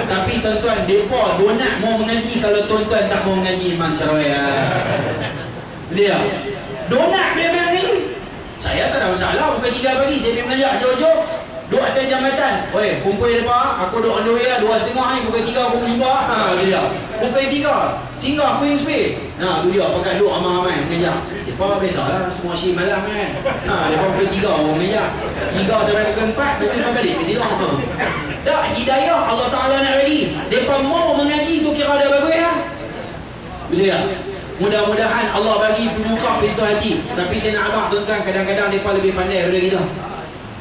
Tapi tuan-tuan, mereka donat mau mengaji. Kalau tuan-tuan tak mau mengaji, memang cerai lah. Dia donat dia mengaji. Saya tak ada masalah, pukul 3 pagi saya pergi mengajar jauh-jauh. Duduk atas jambatan. Oi, kumpul mereka. Aku duduk on the way lah, 2.30 ni. Pukul 3 aku berjumpa. Dia. Pukul 3 singgah Queen's Bay. Tu dia pakai duduk ramai-ramai mengajar. Mereka biasalah, semua shift malam kan. Mereka pukul 3 orang mengajar. 3 sampai pukul 4, lepas tu mereka balik pergi tidur. Tak, hidayah Allah Ta'ala nak bagi. Mereka mau mengaji tu kira dah bagus ya. Bila mudah-mudahan Allah bagi buka pintu hati. Tapi saya nak abang tuan-tuan, kadang-kadang mereka lebih pandai daripada kita.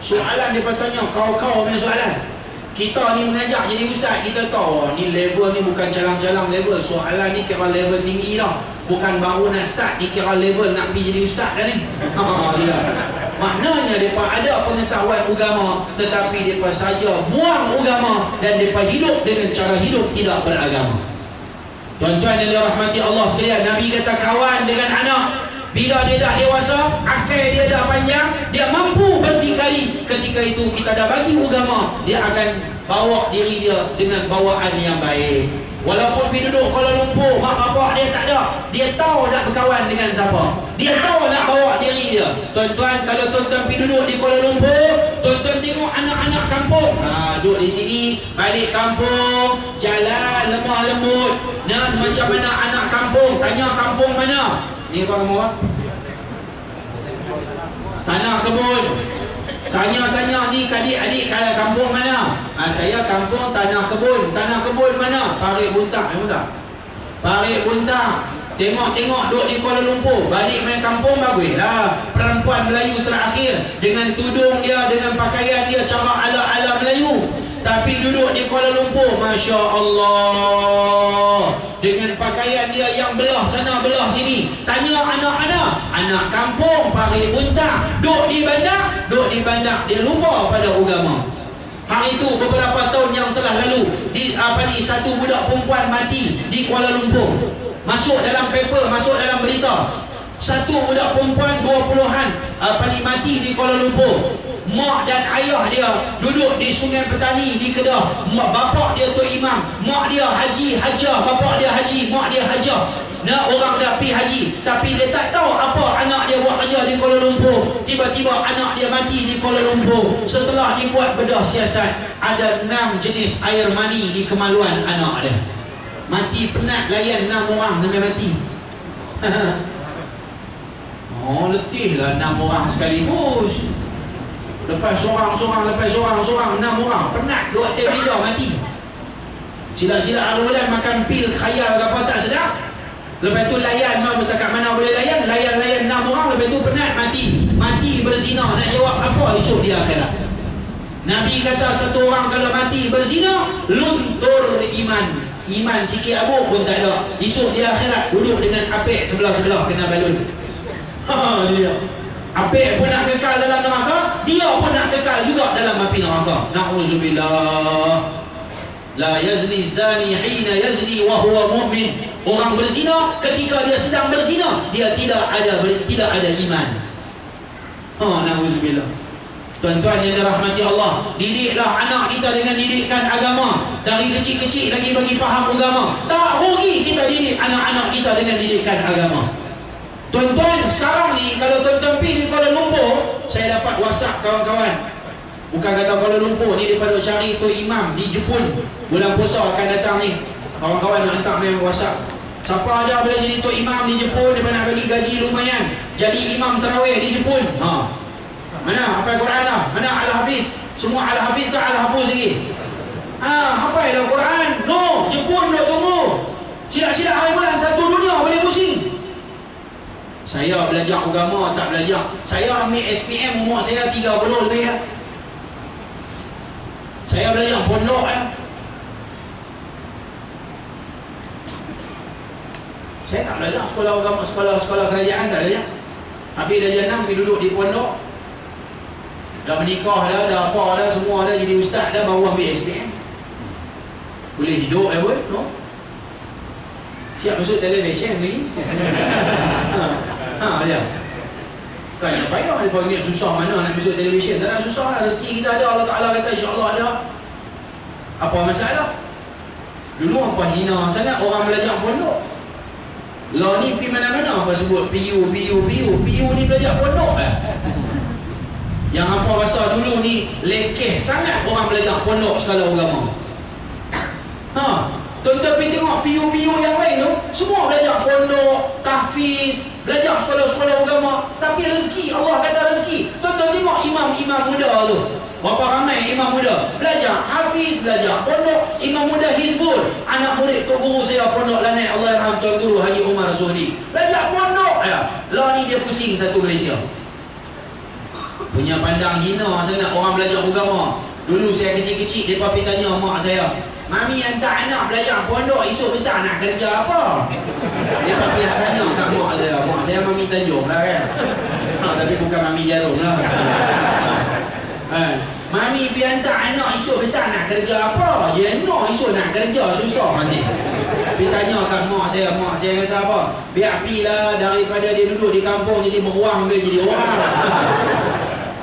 Soalan mereka tanya, kau punya soalan. Kita ni mengajar jadi ustaz, kita tahu ni level ni bukan calang-calang level. Soalan ni kira level tinggi dah. Bukan baru nak start, ni kira level nak pergi jadi ustaz dah ni. Maknanya mereka ada pengetahuan agama, tetapi mereka saja buang agama dan mereka hidup dengan cara hidup tidak beragama. Tuan-tuan yang dirahmati Allah sekalian, Nabi kata kawan dengan anak, bila dia dah dewasa, akal dia dah panjang, dia mampu berdikari. Ketika itu kita dah bagi agama, dia akan bawa diri dia dengan bawaan yang baik. Walaupun pergi duduk Kuala Lumpur, mak bapak dia tak ada, dia tahu nak berkawan dengan siapa, dia tahu nak bawa diri dia. Tuan-tuan, kalau tuan-tuan pergi duduk di Kuala Lumpur, tuan-tuan tengok anak-anak kampung, duduk di sini, balik kampung, jalan lemah lembut. Nah, macam mana anak kampung, tanya kampung mana? Ni apa kamu? Tanah kebun. Tanya-tanya ni adik-adik kalau kampung mana? Saya kampung Tanah Kebun. Tanah Kebun mana? Parit Buntang. Parit Buntang. Tengok-tengok duduk di Kuala Lumpur, balik main kampung bagus lah. Perempuan Melayu terakhir dengan tudung dia, dengan pakaian dia cara ala-ala Melayu. Tapi duduk di Kuala Lumpur, Masya Allah, dengan pakaian dia yang belah sana belah sini. Tanya anak-anak, anak kampung Parit Buntang, duduk di bandar, dia lupa pada agama. Hari itu beberapa tahun yang telah lalu, satu budak perempuan mati di Kuala Lumpur. Masuk dalam paper, masuk dalam berita. Satu budak perempuan 20-an mati di Kuala Lumpur. Mak dan ayah dia duduk di Sungai Petani di Kedah. Bapak dia tu imam, mak dia haji hajah, bapak dia haji, mak dia hajah. Nah, orang dah pergi haji, tapi dia tak tahu apa anak dia buat kerja di Kuala Lumpur. Tiba-tiba anak dia mati di Kuala Lumpur. Setelah dibuat bedah siasat, ada 6 jenis air mani di kemaluan anak dia. Mati penat layan 6 orang sampai mati. Oh, letihlah 6 orang sekaligus. Lepas seorang, lepas seorang, 6 orang. Penat dua tiap hijau mati. Sila-sila bulan makan pil khayal ke apa tak sedap. Lepas tu layan, setakat mana boleh layan 6 orang. Lepas tu penat mati berzina. Nak jawab apa esok di akhirat? Nabi kata satu orang kalau mati berzina, luntur iman sikit abuk pun tak ada. Esok di akhirat duduk dengan apek sebelah-sebelah kena balun. Dia apek pun nak kekal dalam neraka, dia pun nak kekal juga dalam api neraka. Na'udzubillah. La yazni zani hina yazni wa huwa mu'min. Orang berzina ketika dia sedang berzina, dia tidak ada iman. Na'udzubillah. Tuan-tuan yang dirahmati Allah, didiklah anak kita dengan didikan agama. Dari kecil-kecil lagi bagi faham agama. Tak rugi kita didik anak-anak kita dengan didikan agama. Tuan-tuan, sekarang ni kalau tuan-tuan pergi di Kuala Lumpur, saya dapat WhatsApp kawan-kawan. Bukan kata Kuala Lumpur ni, daripada cari tu imam di Jepun. Bulan puasa akan datang ni. Kawan-kawan nak hantar main WhatsApp. Siapa ada boleh jadi tu imam di Jepun, dia nak bagi gaji lumayan. Jadi imam tarawih di Jepun. Mana? Hafal Quran dah? Mana Al-Hafiz? Semua Al-Hafiz ke Al-Hafuz lagi? Hafal dah Quran? No, Jepun dah tunggu. Silap-silap hari bulan satu dunia boleh pusing. Saya belajar agama tak belajar. Saya ambil SPM umur saya 30 lebih ya. Saya belajar pondok ya. Saya tak belajar sekolah agama, sekolah kerajaan tak belajar. Habis darjah 6 pergi duduk di pondok. Dah menikah dah, dah apa dah, semua dah jadi ustaz dah, baru ambil SPM. Boleh hidup pun, no? Siap masuk televisyen ni. Dia. Kan tak payah dia panggil susah mana nak masuk televisyen. Tak ada susah lah, rezeki kita ada. Allah Ta'ala kata insya-Allah ada. Apa masalah? Dulu apa hina sangat orang belajar pondok. Lah ni pergi mana-mana apa sebut PU ni belajar pondok lah. Yang apa rasa dulu ni lekeh sangat orang belajar pondok sekala agama. Tuan-tuan pergi tengok PU yang lain tu, semua belajar pondok, tahfiz, belajar sekolah-sekolah agama. Tapi rezeki, Allah kata rezeki. Tuan-tuan tengok imam-imam muda tu, berapa ramai imam muda belajar hafiz, belajar pondok, imam muda Hizbul. Anak murid Tok Guru saya pondok Lanai, Allah yarham Tuan Guru Haji Umar Zuhdi, belajar pondok ya. Lah ni dia pusing satu Malaysia. Punya pandang hina sangat orang belajar agama. Dulu saya kecil-kecil, mereka pergi tanya mak saya, Mami hantar anak belajar pondok, esok besar nak kerja apa? Dia pergi tanya kat mak saya. Mak saya macam Mami Tanjung lah kan. Tapi bukan Mami Jarum lah. Mami pergi hantar anak esok besar nak kerja apa je. No, esok nak kerja susah nanti. Pergi tanya kat mak saya kata apa? Biar pergilah daripada dia duduk di kampung jadi beruang dia jadi orang.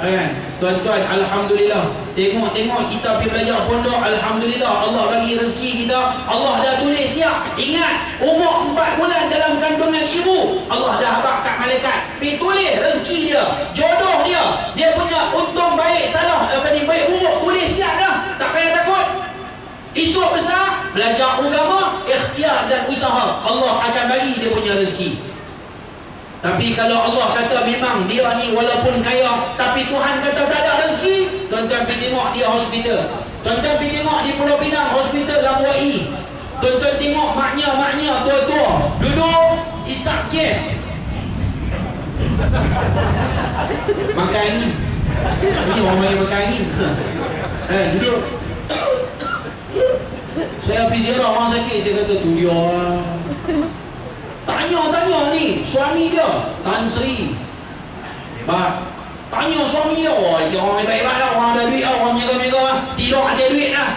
Kan? Tuan-tuan, alhamdulillah. Tengok kita pergi belajar pondok, alhamdulillah Allah bagi rezeki kita. Allah dah tulis siap. Ingat, umur 4 bulan dalam kandungan ibu, Allah dah habaq kat malaikat. Pergi tulis rezeki dia, jodoh dia punya untung baik salah baik buruk, tulis siap dah. Tak payah takut. Esok besar belajar agama, ikhtiar dan usaha, Allah akan bagi dia punya rezeki. Tapi kalau Allah kata memang dia ni walaupun kaya, tapi Tuhan kata tak ada rezeki, tuan-tuan pergi tengok dia hospital. Tuan-tuan pergi tengok di Pulau Pinang hospital Labuai. Tuan-tuan tengok maknya tua-tua duduk isap gas, makan angin. Ini orang main makan angin. Duduk. Saya pergi ziarah orang sakit, saya kata tu dia. Tanya ni suami dia, Tan Sri. Hebat. Tanya suami dia, dia orang hebat-hebat lah, orang ada duit lah, orang mega-mega lah. Tidak ada duit lah.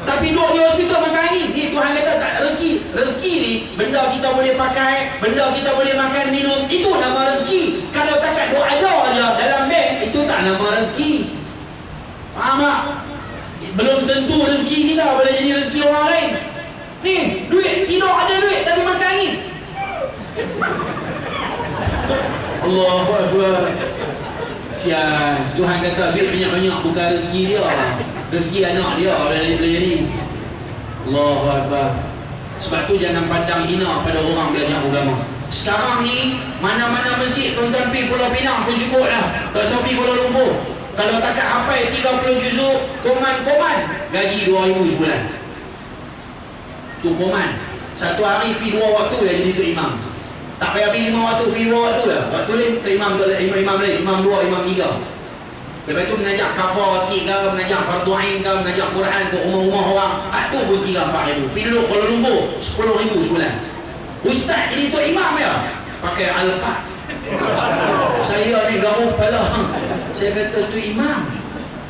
Tapi duduk di hospital makan angin. Ni Tuhan kata tak ada rezeki. Rezeki ni benda kita boleh pakai, benda kita boleh makan, minum, itu nama rezeki. Kalau takat duk ada aja dalam beg, itu tak nama rezeki. Faham tak? Belum tentu rezeki kita boleh jadi rezeki orang lain. Ni duit, tidak ada duit tapi makan angin. Allahu Akbar. Sial. Tuhan kata duit banyak-banyak bukan rezeki dia, rezeki anak dia boleh jadi. Allahu Akbar. Sebab tu jangan pandang hina pada orang belajar agama. Sekarang ni mana-mana masjid tuan-tuan pergi Pulau Pinang pun cukup lah. Tak usah pergi Kuala Lumpur. Kalau takat hafal 30 juzuk koman gaji 2,000 sebulan. Tu koman. Satu hari pergi 2 waktu dah jadi tu imam. Tak payah pergi 5 waktu, pergi 2 waktu lah. Waktu lain ke imam lain, imam 2, imam 3. Lepas tu mengajar kafar sikit ke, mengajar fardu ain ke, mengajar Quran ke rumah-rumah orang. Tu pun 3-4 ribu. Pergi duduk Kuala Lumpur 10,000 sebulan. Ustaz jadi tu imam ya, pakai alpat. Saya ni garuh kepala. Saya kata tu imam.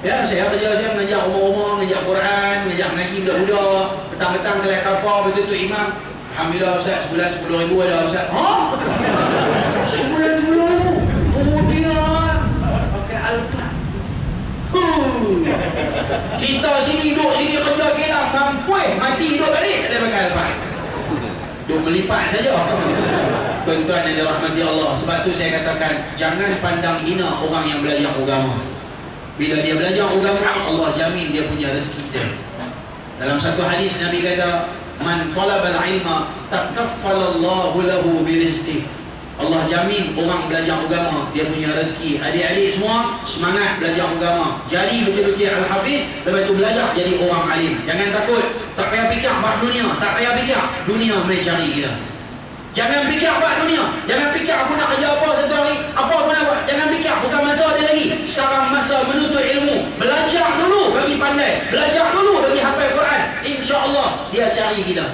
Ya, saya kerja, saya mengajar rumah-rumah, mengajar Quran, mengajar mengaji budak-budak. Petang-petang kelas kafar, betul tu imam. Alhamdulillah Ustaz, sebulan 10,000 ada Ustaz. Sebulan 10,000? Kemudian pakai alpat. Kita sini duduk sini kerja kita mampu mati hidup balik tak ada pakai alpat. Duk melipat saja. Tuan-tuan yang dirahmati Allah, sebab tu saya katakan jangan pandang hina orang yang belajar agama. Bila dia belajar agama, Allah jamin dia punya rezeki dia. Dalam satu hadis Nabi kata, man talabal ilma takaffalallahu lahu birizqi. Allah jamin orang belajar agama dia punya rezeki. Adik-adik semua semangat belajar agama. Jadi betul-betul al-hafiz, lepas tu belajar jadi orang alim. Jangan takut, tak payah fikir bab dunia, tak payah fikir dunia mai cari kita. Jangan fikir bab dunia, jangan fikir aku nak kerja apa satu hari, apa aku nak buat. Jangan fikir, bukan masa dia lagi. Sekarang masa menuntut ilmu. Belajar dulu bagi pandai, belajar dulu bagi hafal Quran. Insya-Allah dia cari kita.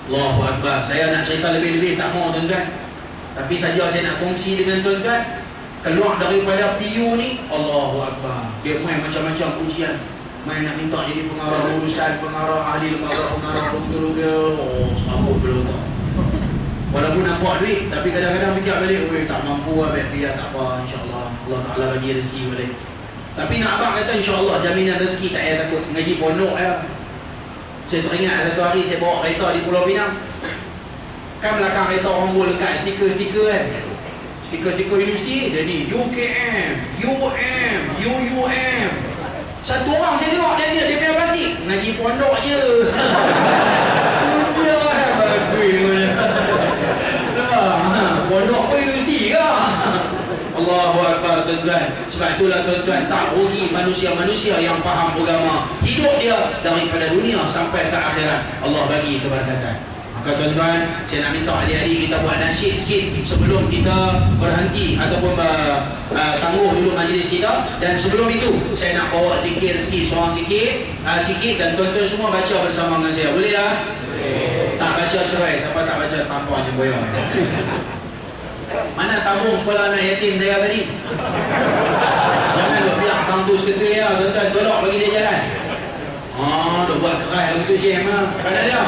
Allahu Akbar. Saya nak cerita lebih-lebih tak mau tuan-tuan. Tapi saja saya nak kongsi dengan tuan-tuan. Keluar daripada PU ni, Allahu Akbar. Dia main macam-macam ujian. Main nak minta jadi pengarah urusan, pengarah ahli lembaga, pengarah betul dia. Sambut belum tak. Walaupun nampak duit, tapi kadang-kadang fikir balik, tak mampu lah, biar tak apa, insya-Allah. Allah Ta'ala bagi rezeki balik. Tapi nak abang kata insya-Allah jaminan rezeki, tak payah takut. Ngaji pondok ya. Saya teringat satu hari saya bawa kereta di Pulau Pinang. Kan belakang kereta orang buat lekat stiker-stiker kan. Stiker-stiker universiti. Jadi UKM, UM, UUM. Satu orang saya tengok dia punya plastik. Ngaji pondok je. Dia bagus. Pondok pun universiti ke? Allahu Akbar tuan-tuan. Sebab itulah tuan-tuan, tak rugi manusia-manusia yang faham agama. Hidup dia daripada dunia sampai ke akhirat. Allah bagi keberkatan. Maka tuan-tuan, saya nak minta adik-adik kita buat nasyid sikit sebelum kita berhenti ataupun tangguh dulu majlis kita. Dan sebelum itu, saya nak bawa zikir sikit, seorang sikit dan tuan-tuan semua baca bersama dengan saya. Boleh tak? Tak baca baca cerai. Siapa tak baca tampaknya boyong. Mana tabung sekolah anak yatim saya tadi? Jangan duk biar bang tu seketui lah, tuan-tuan. Tolak bagi dia jalan. Duk buat keras begitu je memang. Pada dia.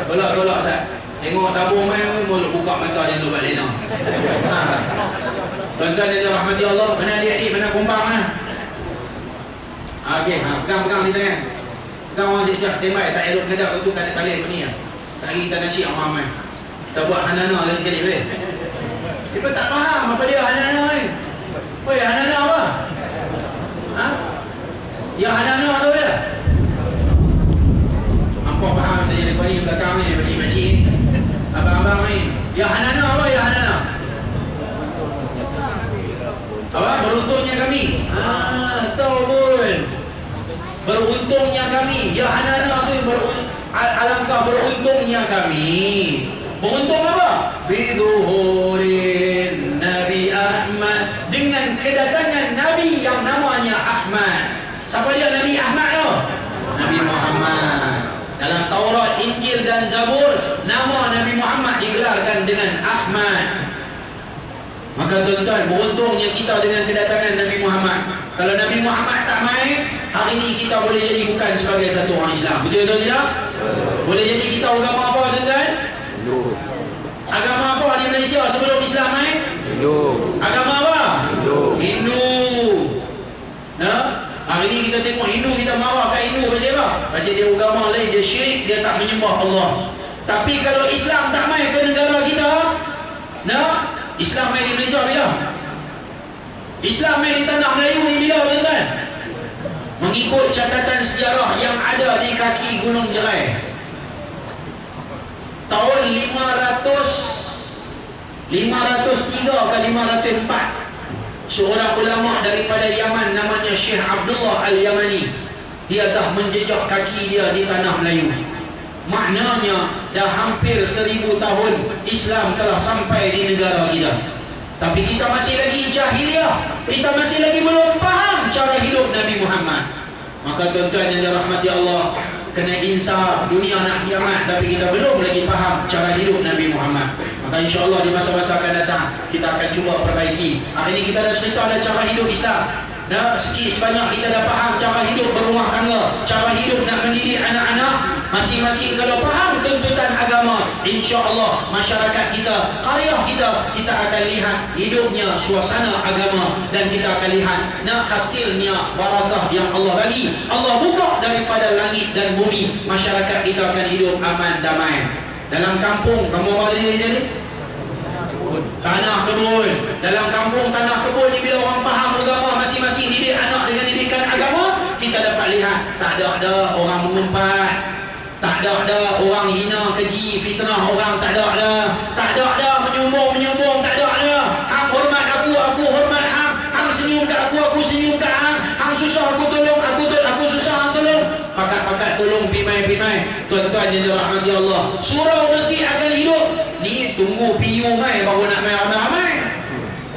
Tolak Ustaz. Tengok tabung main, mulut buka mata dia duk buat lena. Tuan-tuan yang dirahmati Allah, mana adik-adik, mana kumpang mana? Okey, pegang di tangan. Pegang orang siap standby, tak elok kedap tu kan kali apa ni ah. Tak lagi kita nasi orang ramai. Kita buat hanana lagi sekali boleh. Dia tak faham apa dia hanana ni. Oi, hanana apa? Ha? Ya hanana tu dia. Apa faham tadi depan ni belakang ni makcik-makcik. Abang-abang ni. Ya hanana apa ya hanana? Apa? Beruntungnya kami. Tahu pun. Beruntungnya kami. Ya hanana tu alangkah beruntungnya kami. Beruntung apa? Biduhurin Nabi Ahmad, dengan kedatangan Nabi yang namanya Ahmad. Siapa dia Nabi Ahmad tu? Nabi Muhammad. Dalam Taurat, Injil dan Zabur, nama Nabi Muhammad digelarkan dengan Ahmad. Maka tuan-tuan, beruntungnya kita dengan kedatangan Nabi Muhammad. Kalau Nabi Muhammad tak main, hari ini kita boleh jadi bukan sebagai satu orang Islam. Betul atau tidak? Boleh jadi kita agama apa tuan-tuan? Agama apa di Malaysia sebelum Islam main? Hindu. Agama apa? Hindu. Nah, hari ini kita tengok Hindu, kita marah kat Hindu pasal apa? Pasal dia agama lain, dia syirik, dia tak menyembah Allah. Tapi kalau Islam tak main ke negara kita, nah, Islam main di Malaysia bila? Islam main di tanah Melayu ni bila tuan-tuan? Mengikut catatan sejarah yang ada di kaki Gunung Jerai, tahun 503 ke 504, seorang ulama daripada Yaman namanya Syekh Abdullah Al-Yamani, dia dah menjejak kaki dia di tanah Melayu. Maknanya dah hampir 1000 tahun Islam telah sampai di negara kita, tapi kita masih lagi jahiliah. Kita masih lagi belum faham cara hidup Nabi Muhammad. Maka tuan-tuan yang dirahmati Allah, kena insaf, dunia nak kiamat, tapi kita belum lagi faham cara hidup Nabi Muhammad. Maka insya-Allah di masa-masa akan datang kita akan cuba perbaiki. Hari ini kita dah cerita ada cara hidup Islam. Dah sikit sebanyak kita dah faham cara hidup berumah tangga, cara hidup nak mendidik anak-anak. Masing-masing kalau faham tuntutan agama, insya-Allah masyarakat kita, karya kita akan lihat hidupnya suasana agama, dan kita akan lihat hasilnya barakah yang Allah bagi. Allah buka daripada langit dan bumi, masyarakat kita akan hidup aman damai. Dalam kampung, kamu apa tadi jadi? Tanah kebun. Dalam kampung tanah kebun ni, bila orang faham agama, masing-masing didik anak dengan didikan agama, kita dapat lihat tak ada orang mengumpat, tak ada orang hina, keji, fitnah orang, tak ada menyombong, tak ada. Hang hormat aku hormat hang. Hang senyum kat aku senyum kat hang. Hang susah aku tolong, aku susah hang tolong. Pakat tolong pimai. Tuan-tuan yang dirahmati Allah, surau mesti akan hidup. Ni tunggu PU mai baru nak main ramai-ramai.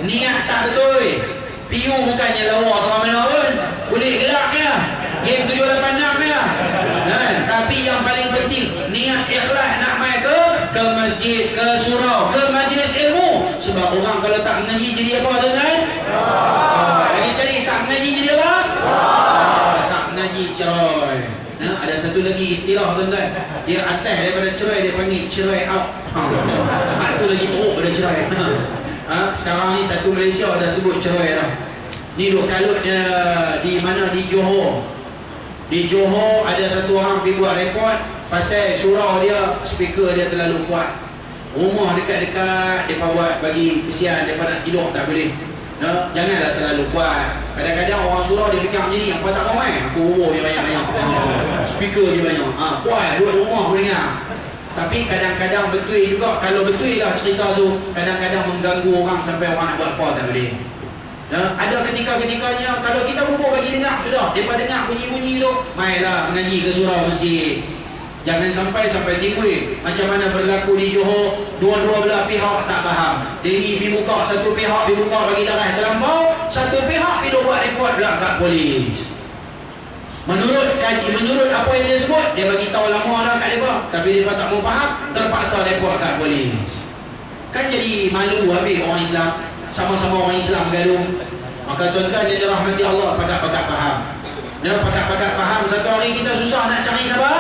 Niat tak betul. PU bukannya lawa ke mana pun. Boleh gerak ya. Game 786 ya. Tapi yang paling penting, niat ikhlas nak main ke masjid, ke surau, ke majlis ilmu. Sebab orang kalau tak mengaji jadi apa tuan-tuan? Lagi sekali, tak mengaji jadi apa? Tak mengaji cerai. Ada satu lagi istilah tuan-tuan, dia atas daripada cerai, dia panggil cerai out. Itu lagi teruk pada cerai. Sekarang ni satu Malaysia dah sebut cerai dah. Ni duk kalutnya di mana, di Johor. Di Johor ada satu orang pergi buat rekod pasal surau dia, speaker dia terlalu kuat. Rumah dekat-dekat mereka buat bagi kesian, mereka nak tidur tak boleh. Janganlah terlalu kuat. Kadang-kadang orang surau dia fikir macam ni, apa tak ramai, aku rumah dia banyak-banyak, speaker dia banyak, kuat, duduk di rumah boleh dengar. Tapi kadang-kadang betul juga, kalau betul lah cerita tu, kadang-kadang mengganggu orang sampai orang nak buat apa tak boleh. Ada ketika-ketikanya kalau kita rubuh bagi dengar, sudah mereka dengar bunyi-bunyi tu, mainlah mengaji ke surau masjid. Jangan sampai timbul macam mana berlaku di Johor, dua-dua belah pihak tak faham. Dia pergi buka, satu pihak pergi buka bagi darah terlampau, satu pihak pergi buat rekod pula kat polis. Menurut apa yang dia sebut, dia bagi tahu lama dah kat juga, tapi mereka tak mau faham, terpaksa mereka tak boleh. Kan jadi malu habis orang Islam, sama-sama orang Islam bergaduh. Maka tuan-tuan yang dirahmati Allah, pakat-pakat faham. Dan pakat-pakat faham, satu hari kita susah nak cari siapa?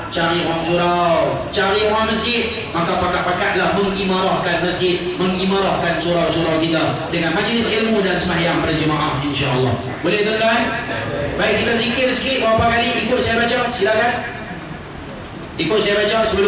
Cari orang surau, cari orang masjid. Maka pakat-pakatlah mengimarahkan masjid, mengimarahkan surau-surau kita dengan majlis ilmu dan sembahyang berjemaah, insya-Allah. Boleh tuan-tuan? Baik, kita zikir sikit berapa kali, ikut saya baca, silakan. Ikut saya baca sebelum